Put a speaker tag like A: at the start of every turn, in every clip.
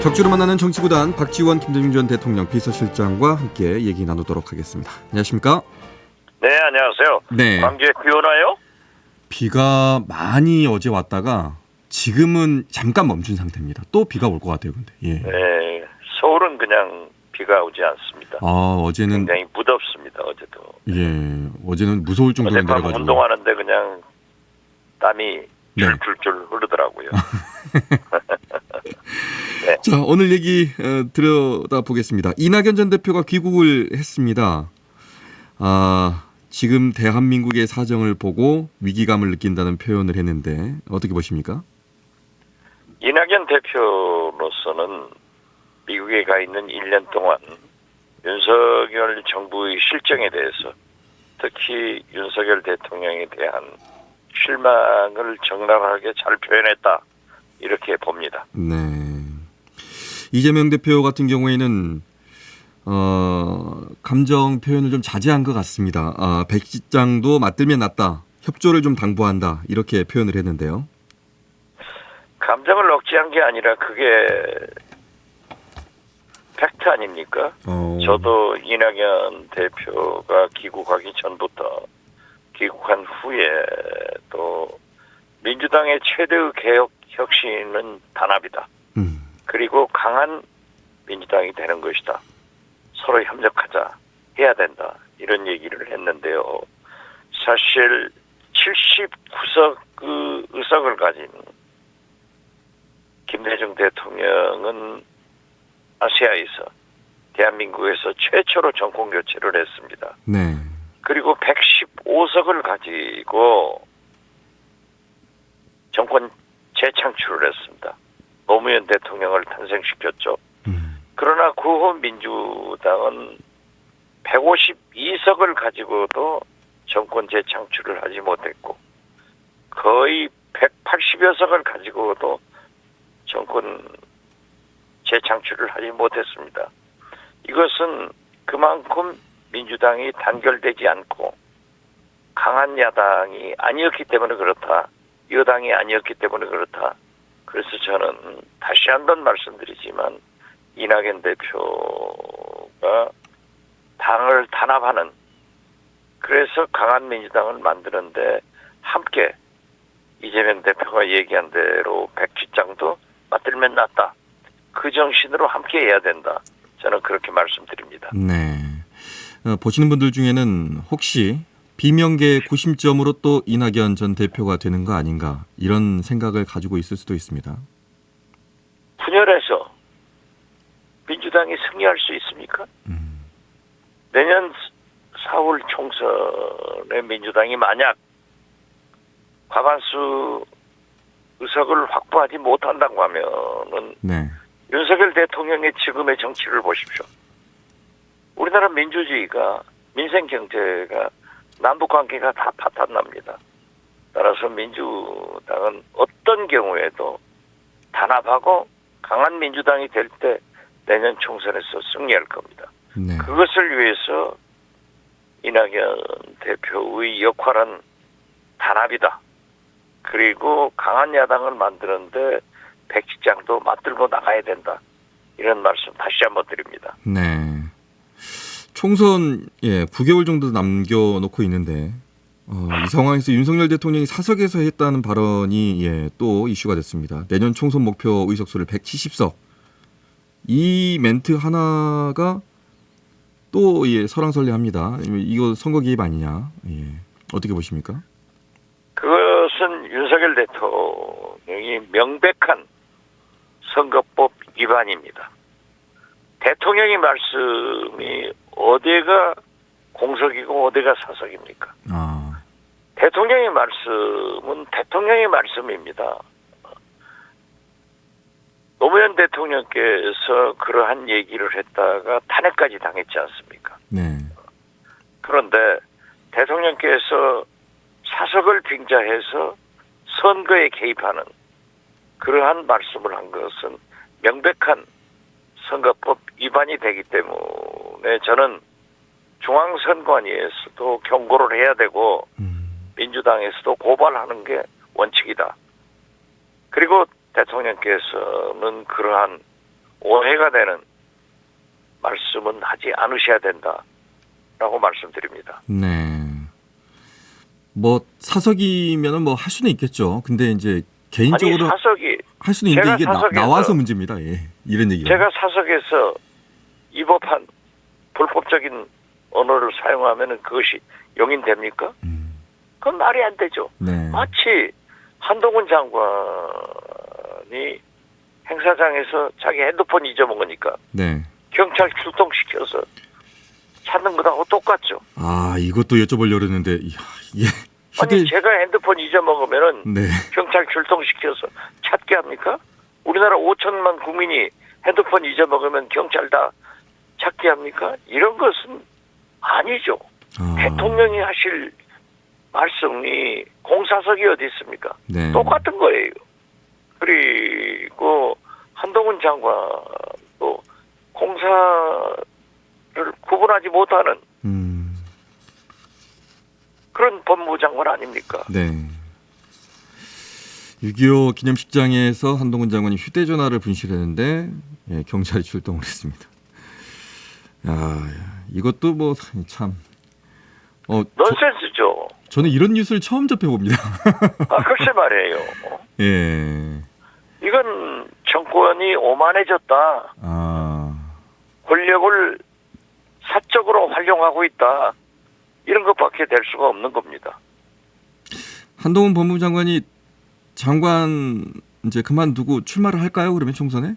A: 격주로 만나는 정치구단 박지원 김대중 전 대통령 비서실장과 함께 얘기 나누도록 하겠습니다. 안녕하십니까?
B: 네, 안녕하세요.
A: 네.
B: 광주에 비 오나요?
A: 비가 많이 어제 왔다가 지금은 잠깐 멈춘 상태입니다. 또 비가 올 것 같아요, 근데. 예.
B: 네, 서울은 그냥 비가 오지 않습니다.
A: 어제는
B: 굉장히 무덥습니다. 어제도.
A: 예, 어제는 무서울 정도로
B: 어젯밤
A: 내려가지고.
B: 운동하는데 그냥 땀이
A: 네.
B: 줄줄줄 흐르더라고요. 네.
A: 자, 오늘 얘기 들여다 보겠습니다. 이낙연 전 대표가 귀국을 했습니다. 지금 대한민국의 사정을 보고 위기감을 느낀다는 표현을 했는데 어떻게 보십니까?
B: 이낙연 대표로서는 미국에 가 있는 1년 동안 윤석열 정부의 실정에 대해서 특히 윤석열 대통령에 대한 실망을 적나라하게 잘 표현했다. 이렇게 봅니다.
A: 네. 이재명 대표 같은 경우에는 감정 표현을 좀 자제한 것 같습니다. 백지장도 맞들면 낫다. 협조를 좀 당부한다. 이렇게 표현을 했는데요.
B: 감정을 억제한 게 아니라 그게 팩트 아닙니까? 저도 이낙연 대표가 귀국하기 전부터 귀국한 후에 또 민주당의 최대의 개혁 혁신은 단합이다. 그리고 강한 민주당이 되는 것이다. 서로 협력하자. 해야 된다. 이런 얘기를 했는데요. 사실 79석 그 의석을 가진 김대중 대통령은 아시아에서 대한민국에서 최초로 정권 교체를 했습니다.
A: 네.
B: 그리고 115석을 가지고 정권 재창출을 했습니다. 노무현 대통령을 탄생시켰죠. 그러나 그 후 민주당은 152석을 가지고도 정권 재창출을 하지 못했고 거의 180여 석을 가지고도 정권 재창출을 하지 못했습니다. 이것은 그만큼 민주당이 단결되지 않고 강한 야당이 아니었기 때문에 그렇다. 여당이 아니었기 때문에 그렇다. 그래서 저는 다시 한번 말씀드리지만 이낙연 대표가 당을 단합하는 그래서 강한 민주당을 만드는데 함께 이재명 대표가 얘기한 대로 백지장도 맞들면 낫다. 그 정신으로 함께 해야 된다. 저는 그렇게 말씀드립니다.
A: 네. 보시는 분들 중에는 혹시 비명계의 구심점으로 또 이낙연 전 대표가 되는 거 아닌가 이런 생각을 가지고 있을 수도 있습니다.
B: 분열해서 민주당이 승리할 수 있습니까? 내년 4월 총선에 민주당이 만약 과반수 의석을 확보하지 못한다고 하면은
A: 네.
B: 윤석열 대통령의 지금의 정치를 보십시오. 우리나라 민주주의가 민생 경제가 남북관계가 다 파탄납니다. 따라서 민주당은 어떤 경우에도 단합하고 강한 민주당이 될 때 내년 총선에서 승리할 겁니다.
A: 네.
B: 그것을 위해서 이낙연 대표의 역할은 단합이다. 그리고 강한 야당을 만드는데 백지장도 맞들고 나가야 된다. 이런 말씀 다시 한번 드립니다.
A: 네. 총선 9개월 정도 남겨놓고 있는데 이 상황에서 윤석열 대통령이 사석에서 했다는 발언이 또 이슈가 됐습니다. 내년 총선 목표 의석수를 170석. 이 멘트 하나가 또 설왕설래합니다. 이거 선거 개입 아니냐? 어떻게 보십니까?
B: 그것은 윤석열 대통령이 명백한 선거법 위반입니다. 대통령의 말씀이 어디가 공석이고 어디가 사석입니까? 대통령의 말씀은 대통령의 말씀입니다. 노무현 대통령께서 그러한 얘기를 했다가 탄핵까지 당했지 않습니까?
A: 네.
B: 그런데 대통령께서 사석을 빙자해서 선거에 개입하는 그러한 말씀을 한 것은 명백한 선거법 위반이 되기 때문에 저는 중앙선관위에서도 경고를 해야 되고 민주당에서도 고발하는 게 원칙이다. 그리고 대통령께서는 그러한 오해가 되는 말씀은 하지 않으셔야 된다라고 말씀드립니다.
A: 네. 뭐 사석이면은 뭐 할 수는 있겠죠. 근데 이제 개인적으로
B: 아니, 사석이
A: 할 수는 있는데
B: 제가
A: 이게
B: 사석에서
A: 나와서 문제입니다. 예. 이런 얘기가.
B: 제가 사석에서 위법한 불법적인 언어를 사용하면은 그것이 용인됩니까? 그건 말이 안 되죠.
A: 네.
B: 마치 한동훈 장관이 행사장에서 자기 핸드폰 잊어먹으니까
A: 네.
B: 경찰 출동시켜서 찾는 거하고 똑같죠.
A: 아, 이것도 여쭤보려고 했는데 이야, 이게
B: 아니 제가 핸드폰 잊어먹으면은
A: 네.
B: 경찰 출동시켜서 찾게 합니까? 우리나라 5천만 국민이 핸드폰 잊어먹으면 경찰 다 찾게 합니까? 이런 것은 아니죠.
A: 아.
B: 대통령이 하실 말씀이 공사석이 어디 있습니까?
A: 네.
B: 똑같은 거예요. 그리고 한동훈 장관도 공사를 구분하지 못하는 그런 법무장관 아닙니까?
A: 네. 6.25 기념식장에서 한동훈 장관이 휴대전화를 분실했는데 예, 경찰이 출동을 했습니다. 야, 이것도 뭐 참.
B: 넌센스죠.
A: 저는 이런 뉴스를 처음 접해봅니다.
B: 아, 글쎄 말이에요.
A: 예.
B: 이건 정권이 오만해졌다.
A: 아.
B: 권력을 사적으로 활용하고 있다. 이런 것밖에 될 수가 없는 겁니다.
A: 한동훈 법무장관이 장관 이제 그만두고 출마를 할까요? 그러면 총선에?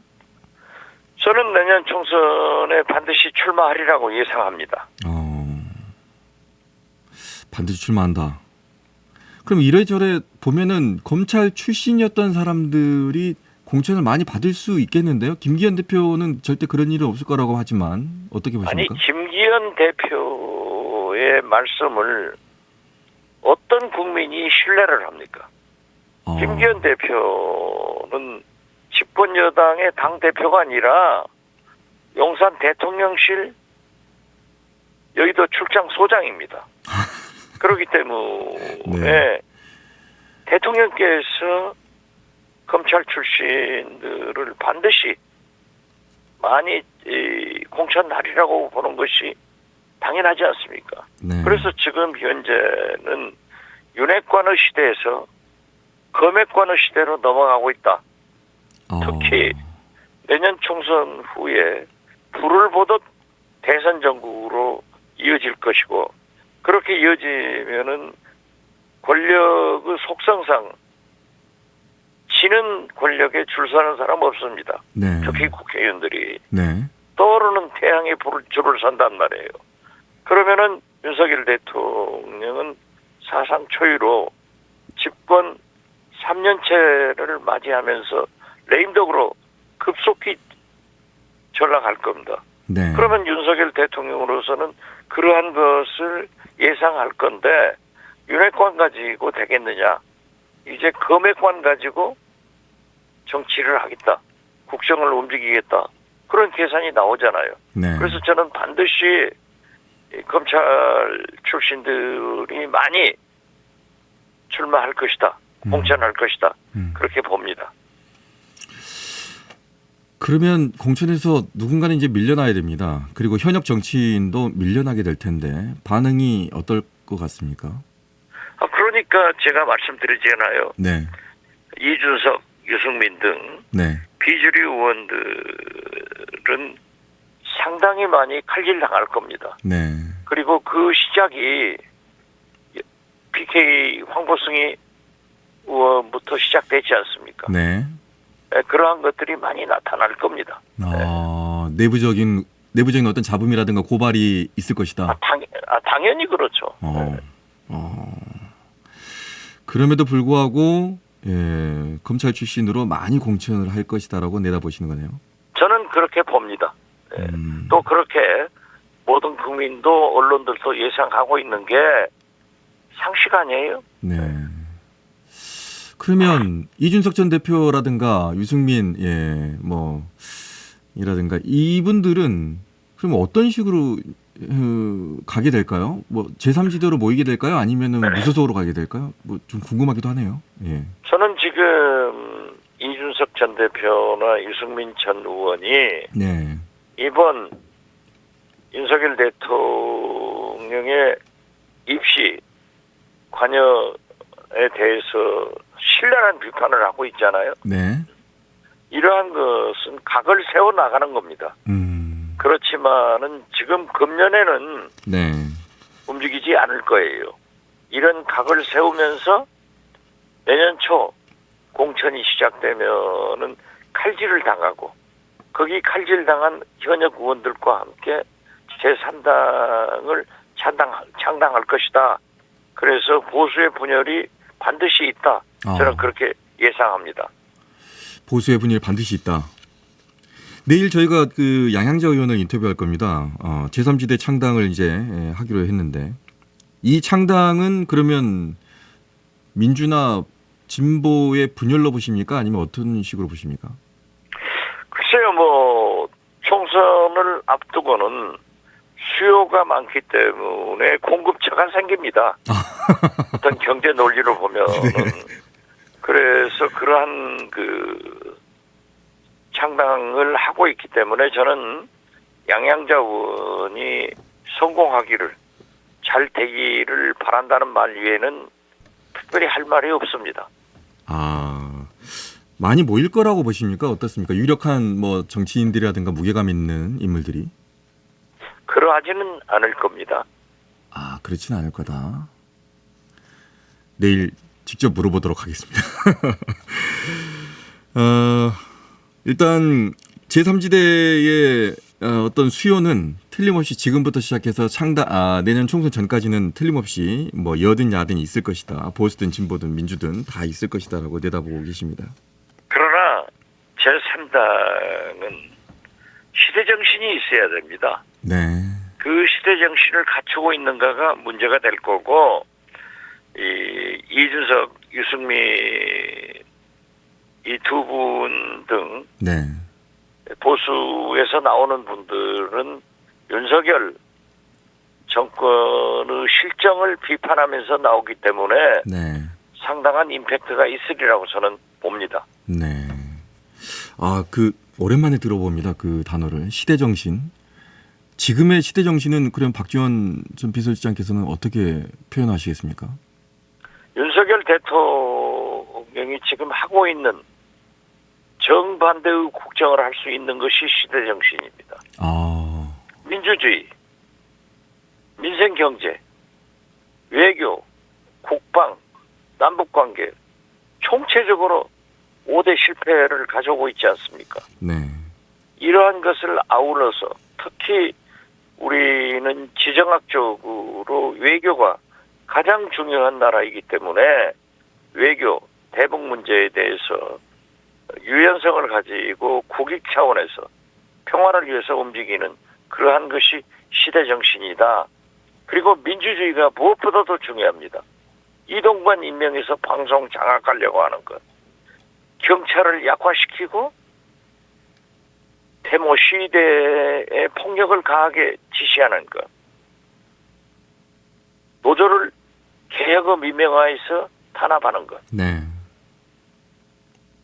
B: 저는 내년 총선에 반드시 출마하리라고 예상합니다.
A: 반드시 출마한다. 그럼 이래저래 보면은 검찰 출신이었던 사람들이 공천을 많이 받을 수 있겠는데요? 김기현 대표는 절대 그런 일은 없을 거라고 하지만 어떻게
B: 아니,
A: 보십니까?
B: 김기현 대표의 말씀을 어떤 국민이 신뢰를 합니까? 김기현 대표는 집권 여당의 당 대표가 아니라 용산 대통령실 여의도 출장 소장입니다. 그렇기 때문에
A: 네.
B: 대통령께서 검찰 출신들을 반드시 많이 공천하리라고 보는 것이 당연하지 않습니까?
A: 네.
B: 그래서 지금 현재는 윤핵관의 시대에서 검핵관의 시대로 넘어가고 있다. 특히 내년 총선 후에 불을 보듯 대선 정국으로 이어질 것이고 그렇게 이어지면은 권력의 속성상 지는 권력에 줄 서는 사람 없습니다.
A: 네.
B: 특히 국회의원들이
A: 네.
B: 떠오르는 태양에 줄을 선단 말이에요. 그러면은 윤석열 대통령은 사상 초유로 집권 3년째를 맞이하면서 레임덕으로 급속히 전락할 겁니다.
A: 네.
B: 그러면 윤석열 대통령으로서는 그러한 것을 예상할 건데 윤핵관 가지고 되겠느냐. 이제 검핵관 가지고 정치를 하겠다. 국정을 움직이겠다. 그런 계산이 나오잖아요.
A: 네.
B: 그래서 저는 반드시 검찰 출신들이 많이 출마할 것이다. 공천할 것이다. 그렇게 봅니다.
A: 그러면 공천에서 누군가는 이제 밀려나야 됩니다. 그리고 현역 정치인도 밀려나게 될 텐데 반응이 어떨 것 같습니까?
B: 그러니까 제가 말씀드리잖아요.
A: 네.
B: 이준석, 유승민 등
A: 네.
B: 비주류 의원들은 상당히 많이 칼질당할 겁니다.
A: 네.
B: 그리고 그 시작이 PK 황보승이 의원부터 시작되지 않습니까?
A: 네.
B: 그러한 것들이 많이 나타날 겁니다.
A: 내부적인 어떤 잡음이라든가 고발이 있을 것이다.
B: 당연히 그렇죠.
A: 그럼에도 불구하고 예, 검찰 출신으로 많이 공천을 할 것이다라고 내다보시는 거네요.
B: 저는 그렇게 봅니다. 또 그렇게 모든 국민도 언론들도 예상하고 있는 게 상식 아니에요?
A: 네. 그러면 이준석 전 대표라든가 유승민 이라든가 이분들은 그럼 어떤 식으로 가게 될까요? 뭐 제3지대로 모이게 될까요? 아니면은 무소속으로 가게 될까요? 뭐 좀 궁금하기도 하네요. 예.
B: 저는 지금 이준석 전 대표나 유승민 전 의원이
A: 네.
B: 이번 윤석열 대통령의 입시 관여에 대해서 신랄한 비판을 하고 있잖아요.
A: 네.
B: 이러한 것은 각을 세워 나가는 겁니다. 그렇지만은 지금 금년에는
A: 네.
B: 움직이지 않을 거예요. 이런 각을 세우면서 내년 초 공천이 시작되면은 칼질을 당하고 거기 칼질당한 현역 의원들과 함께 제3당을 창당할 것이다. 그래서 보수의 분열이 반드시 있다. 저는 그렇게 예상합니다.
A: 보수의 분열이 반드시 있다. 내일 저희가 그 양향자 의원을 인터뷰할 겁니다. 제3지대 창당을 이제 하기로 했는데 이 창당은 그러면 민주나 진보의 분열로 보십니까? 아니면 어떤 식으로 보십니까?
B: 글쎄요, 총선을 앞두고는 수요가 많기 때문에 공급처가 생깁니다. 어떤 경제 논리로 보면은. 네. 그래서 그러한 창당을 하고 있기 때문에 저는 양양자 의원이 성공하기를 잘 되기를 바란다는 말 외에는 특별히 할 말이 없습니다.
A: 많이 모일 거라고 보십니까? 어떻습니까? 유력한 정치인들이라든가 무게감 있는 인물들이?
B: 그러하지는 않을 겁니다.
A: 그렇지는 않을 거다. 내일 직접 물어보도록 하겠습니다. 일단 제3지대의 어떤 수요는 틀림없이 지금부터 시작해서 내년 총선 전까지는 틀림없이 여든 야든 있을 것이다. 보수든 진보든 민주든 다 있을 것이다라고 내다보고 계십니다.
B: 그러나 제3당은 시대정신이 있어야 됩니다.
A: 네.
B: 그 시대정신을 갖추고 있는가가 문제가 될 거고 이준석, 유승민 이 두 분 등
A: 네.
B: 보수에서 나오는 분들은 윤석열 정권의 실정을 비판하면서 나오기 때문에
A: 네.
B: 상당한 임팩트가 있으리라고 저는 봅니다.
A: 네. 오랜만에 들어봅니다. 그 단어를. 시대정신. 지금의 시대정신은 그럼 박지원 전 비서실장께서는 어떻게 표현하시겠습니까?
B: 윤석열 대통령이 지금 하고 있는 정반대의 국정을 할 수 있는 것이 시대정신입니다. 민주주의, 민생경제, 외교, 국방, 남북관계 총체적으로 5대 실패를 가져오고 있지 않습니까?
A: 네.
B: 이러한 것을 아울러서 특히 우리는 지정학적으로 외교가 가장 중요한 나라이기 때문에 외교, 대북 문제에 대해서 유연성을 가지고 국익 차원에서 평화를 위해서 움직이는 그러한 것이 시대정신이다. 그리고 민주주의가 무엇보다도 중요합니다. 이동관 임명해서 방송 장악하려고 하는 것. 경찰을 약화시키고 데모 시위대에 폭력을 가하게 지시하는 것. 노조를 개혁의 민명화해서 탄압하는 것.
A: 네.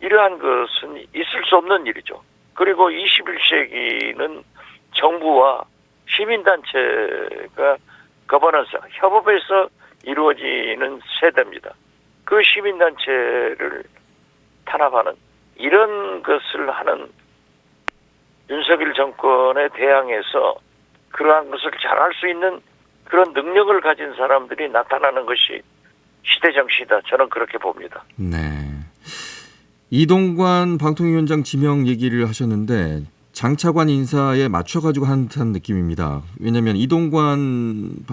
B: 이러한 것은 있을 수 없는 일이죠. 그리고 21세기는 정부와 시민단체가 거버넌스, 협업해서 이루어지는 세대입니다. 그 시민단체를 탄압하는 이런 것을 하는 윤석열 정권에 대항해서 그러한 것을 잘할 수 있는 그런 능력을 가진 사람들이 나타나는 것이 시대정신이다. 저는 그렇게 봅니다.
A: 네. 이동관 방통위원장 지명 얘기를 하셨는데 장차관 인사에 맞춰가지고 한 듯한 느낌입니다. 왜냐하면 이거는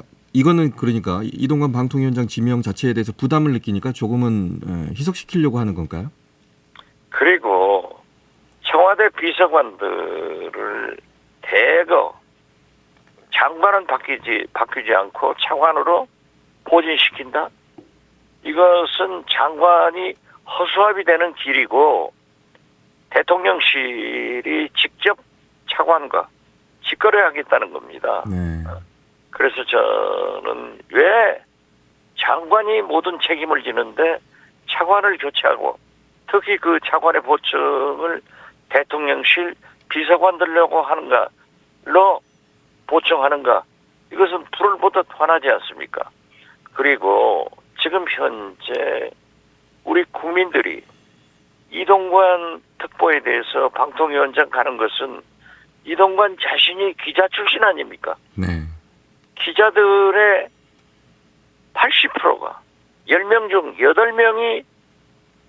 A: 그러니까 이동관 방통위원장 지명 자체에 대해서 부담을 느끼니까 조금은 희석시키려고 하는 건가요?
B: 그리고 청와대 비서관들을 대거 장관은 바뀌지 않고 차관으로 포진시킨다? 이것은 장관이 허수아비 되는 길이고 대통령실이 직접 차관과 직거래하겠다는 겁니다.
A: 네.
B: 그래서 저는 왜 장관이 모든 책임을 지는데 차관을 교체하고 특히 그 차관의 보청을 대통령실 비서관들려고 하는가로 보청하는가, 이것은 불을 보듯 화나지 않습니까? 그리고 지금 현재 우리 국민들이 이동관 특보에 대해서 방통위원장 가는 것은 이동관 자신이 기자 출신 아닙니까?
A: 네.
B: 기자들의 80%가 10명 중 8명이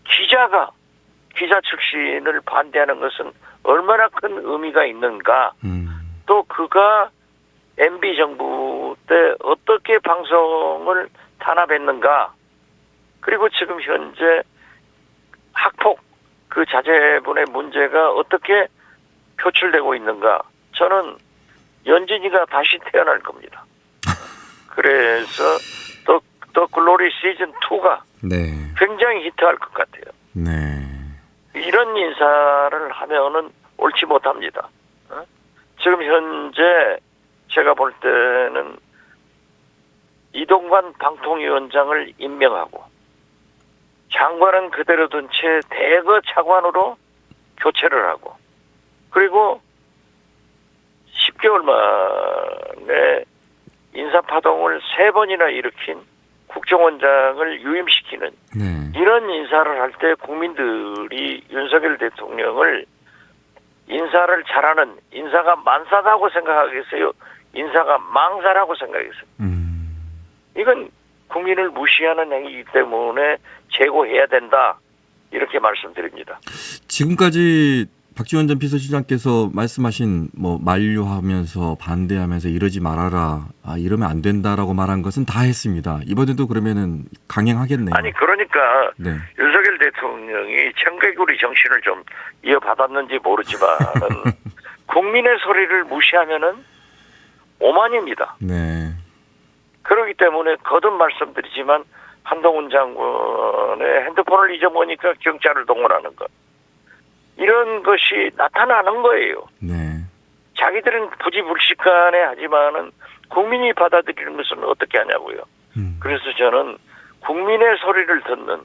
B: 기자 출신을 반대하는 것은 얼마나 큰 의미가 있는가. 또 그가 MB 정부 때 어떻게 방송을 탄압했는가. 그리고 지금 현재 학폭 그 자제분의 문제가 어떻게 표출되고 있는가. 저는 연진이가 다시 태어날 겁니다. 그래서 더 글로리 시즌 2가
A: 네.
B: 굉장히 히트할 것 같아요.
A: 네.
B: 이런 인사를 하면은 옳지 못합니다. 지금 현재 제가 볼 때는 이동관 방통위원장을 임명하고 장관은 그대로 둔 채 대거 차관으로 교체를 하고, 그리고 10개월 만에 인사파동을 3번이나 일으킨 국정원장을 유임시키는
A: 네.
B: 이런 인사를 할 때 국민들이 윤석열 대통령을 인사를 잘하는, 인사가 만사다고 생각하겠어요? 인사가 망사라고 생각했어요. 이건 국민을 무시하는 행위이기 때문에 제고해야 된다. 이렇게 말씀드립니다.
A: 지금까지 박지원 전 비서실장께서 말씀하신 뭐 만류하면서 반대하면서 이러지 말아라, 이러면 안 된다라고 말한 것은 다 했습니다. 이번에도 그러면은 강행하겠네요.
B: 아니 그러니까
A: 네.
B: 윤석열 대통령이 청개구리 정신을 좀 이어받았는지 모르지만은 국민의 소리를 무시하면은 오만입니다.
A: 네.
B: 그렇기 때문에 거듭 말씀드리지만 한동훈 장관의 핸드폰을 잊어보니까 경찰을 동원하는 것, 이런 것이 나타나는 거예요.
A: 네.
B: 자기들은 부지불식간에 하지만은 국민이 받아들이는 것은 어떻게 하냐고요. 그래서 저는 국민의 소리를 듣는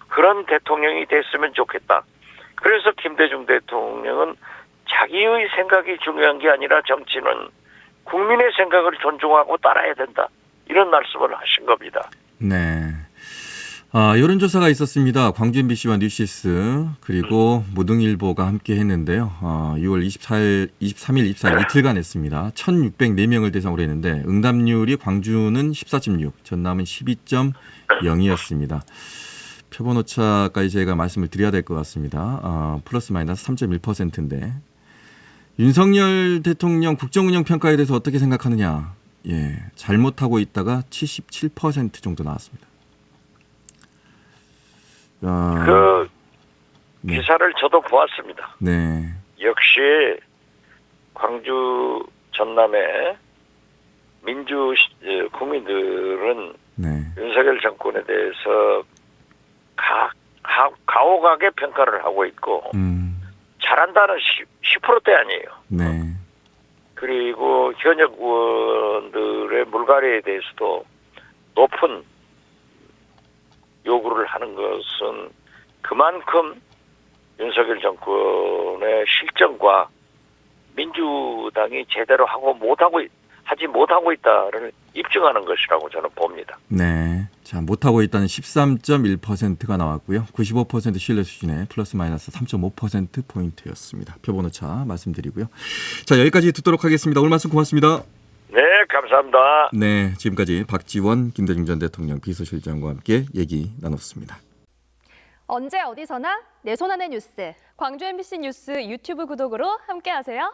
B: 그런 대통령이 됐으면 좋겠다. 그래서 김대중 대통령은 자기의 생각이 중요한 게 아니라 정치는 국민의 생각을 존중하고 따라야 된다. 이런 말씀을 하신 겁니다.
A: 네. 여론조사가 있었습니다. 광주 MBC와 뉴시스 그리고 무등일보가 함께 했는데요. 6월 24일, 23일, 24일 이틀간 했습니다. 1,604명을 대상으로 했는데 응답률이 광주는 14.6, 전남은 12.0이었습니다. 표본 오차까지 제가 말씀을 드려야 될 것 같습니다. 플러스 마이너스 3.1%인데 윤석열 대통령 국정운영 평가에 대해서 어떻게 생각하느냐. 예, 잘못하고 있다가 77% 정도 나왔습니다.
B: 그
A: 네.
B: 기사를 저도 보았습니다.
A: 네.
B: 역시 광주 전남의 민주 국민들은
A: 네.
B: 윤석열 정권에 대해서 가혹하게 평가를 하고 있고 잘한다는 10%대 아니에요.
A: 네.
B: 그리고 현역 의원들의 물갈이에 대해서도 높은 요구를 하는 것은 그만큼 윤석열 정권의 실정과 민주당이 제대로 하지 못하고 있다를 입증하는 것이라고 저는 봅니다.
A: 네. 자, 못하고 있다는 13.1%가 나왔고요. 95% 신뢰 수준의 플러스 마이너스 3.5%포인트였습니다. 표본 오차 말씀드리고요. 자, 여기까지 듣도록 하겠습니다. 오늘 말씀 고맙습니다.
B: 네, 감사합니다.
A: 네, 지금까지 박지원 김대중 전 대통령 비서실장과 함께 얘기 나눴습니다.
C: 언제 어디서나 내 손 안의 뉴스.
D: 광주 MBC 뉴스 유튜브 구독으로 함께하세요.